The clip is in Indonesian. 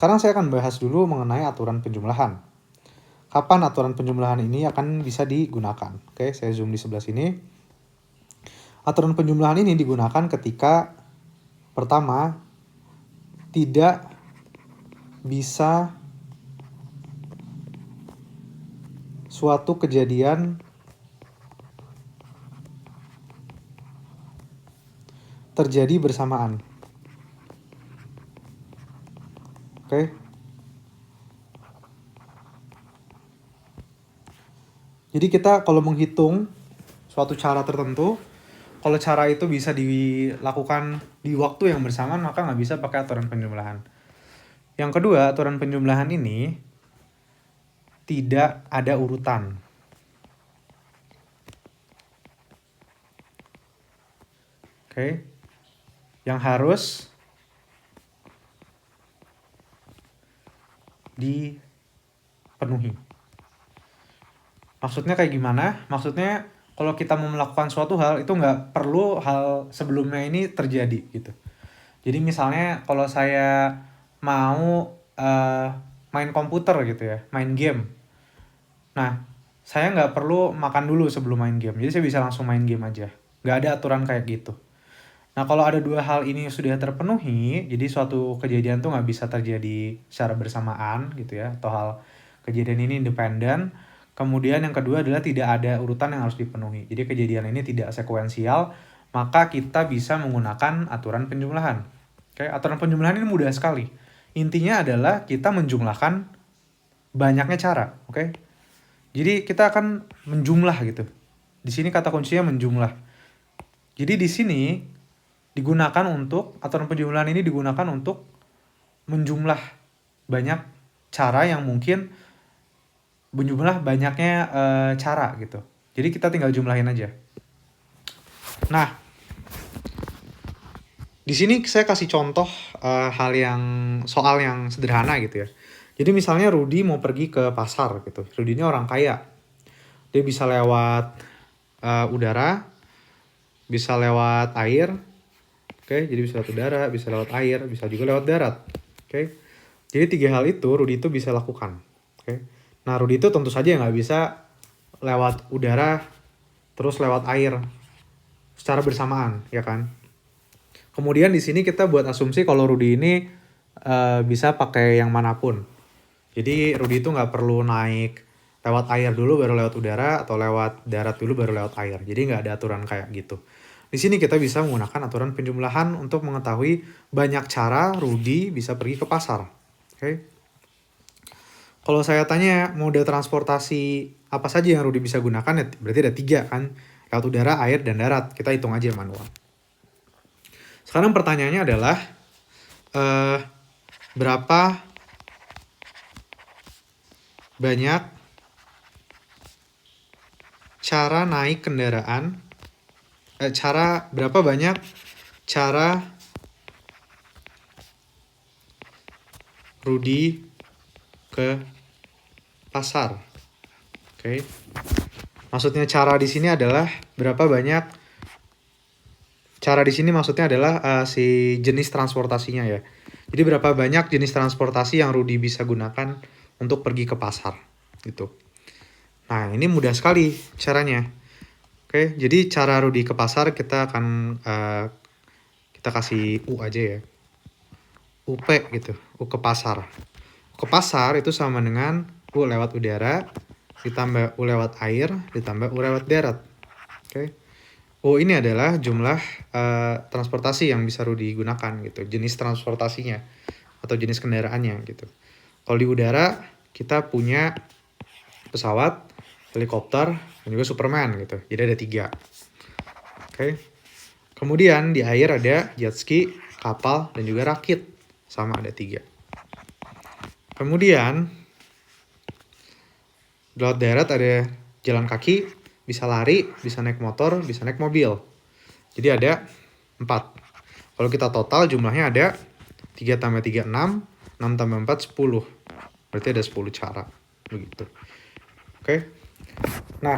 Sekarang saya akan bahas dulu mengenai aturan penjumlahan. Kapan aturan penjumlahan ini akan bisa digunakan? Oke, saya zoom di sebelah sini. Aturan penjumlahan ini digunakan ketika pertama, tidak bisa suatu kejadian terjadi bersamaan. Oke. Jadi kita kalau menghitung suatu cara tertentu, kalau cara itu bisa dilakukan di waktu yang bersamaan, maka nggak bisa pakai aturan penjumlahan. Yang kedua, aturan penjumlahan ini tidak ada urutan. Oke. Yang harus dipenuhi. Maksudnya kayak gimana? Maksudnya kalau kita mau melakukan suatu hal, itu nggak perlu hal sebelumnya ini terjadi gitu. Jadi misalnya kalau saya mau main komputer gitu ya, main game. Nah, saya nggak perlu makan dulu sebelum main game. Jadi saya bisa langsung main game aja. Nggak ada aturan kayak gitu. Nah, kalau ada dua hal ini sudah terpenuhi, jadi suatu kejadian tuh nggak bisa terjadi secara bersamaan gitu ya, atau hal kejadian ini independen. Kemudian yang kedua adalah tidak ada urutan yang harus dipenuhi. Jadi kejadian ini tidak sekuensial, maka kita bisa menggunakan aturan penjumlahan. Oke, aturan penjumlahan ini mudah sekali. Intinya adalah kita menjumlahkan banyaknya cara, oke? Jadi kita akan menjumlah gitu. Di sini kata kuncinya menjumlah. Jadi di sini digunakan untuk, aturan penjumlahan ini digunakan untuk menjumlah banyak cara yang mungkin menjumlah banyaknya cara gitu. Jadi kita tinggal jumlahin aja. Nah, di sini saya kasih contoh soal yang sederhana gitu ya. Jadi misalnya Rudy mau pergi ke pasar gitu. Rudy ini orang kaya. Dia bisa lewat udara, bisa lewat air. Oke, jadi bisa lewat udara, bisa lewat air, bisa juga lewat darat. Oke. Jadi 3 hal itu Rudy itu bisa lakukan. Oke. Nah, Rudy itu tentu saja nggak bisa lewat udara terus lewat air secara bersamaan, ya kan? Kemudian di sini kita buat asumsi kalau Rudy ini bisa pakai yang manapun. Jadi Rudy itu nggak perlu naik lewat air dulu baru lewat udara, atau lewat darat dulu baru lewat air. Jadi nggak ada aturan kayak gitu. Di sini kita bisa menggunakan aturan penjumlahan untuk mengetahui banyak cara Rudy bisa pergi ke pasar. Oke. Kalau saya tanya moda transportasi apa saja yang Rudy bisa gunakan, ya berarti ada 3 kan. Lewat udara, air, dan darat. Kita hitung aja manual. Sekarang pertanyaannya adalah berapa banyak cara naik kendaraan, berapa banyak cara Rudy ke pasar. Oke. Maksudnya cara di sini adalah berapa banyak cara di sini maksudnya adalah si jenis transportasinya ya. Jadi berapa banyak jenis transportasi yang Rudy bisa gunakan untuk pergi ke pasar gitu. Nah, ini mudah sekali caranya. Oke, jadi cara Rudy ke pasar kita akan kita kasih U aja ya. UP gitu, U ke pasar. U ke pasar itu sama dengan U lewat udara, ditambah U lewat air, ditambah U lewat darat. Oke. U ini adalah jumlah transportasi yang bisa Rudy gunakan gitu, jenis transportasinya atau jenis kendaraannya gitu. Kalau di udara kita punya pesawat, helikopter, dan juga Superman gitu. Jadi ada 3. Oke. Kemudian di air ada jet ski, kapal, dan juga rakit. Sama ada 3. Kemudian di laut darat ada jalan kaki, bisa lari, bisa naik motor, bisa naik mobil. Jadi ada 4. Kalau kita total jumlahnya ada 3 tambah 3, 6. 6 tambah 4, 10. Berarti ada 10 cara. Begitu. Oke. Nah,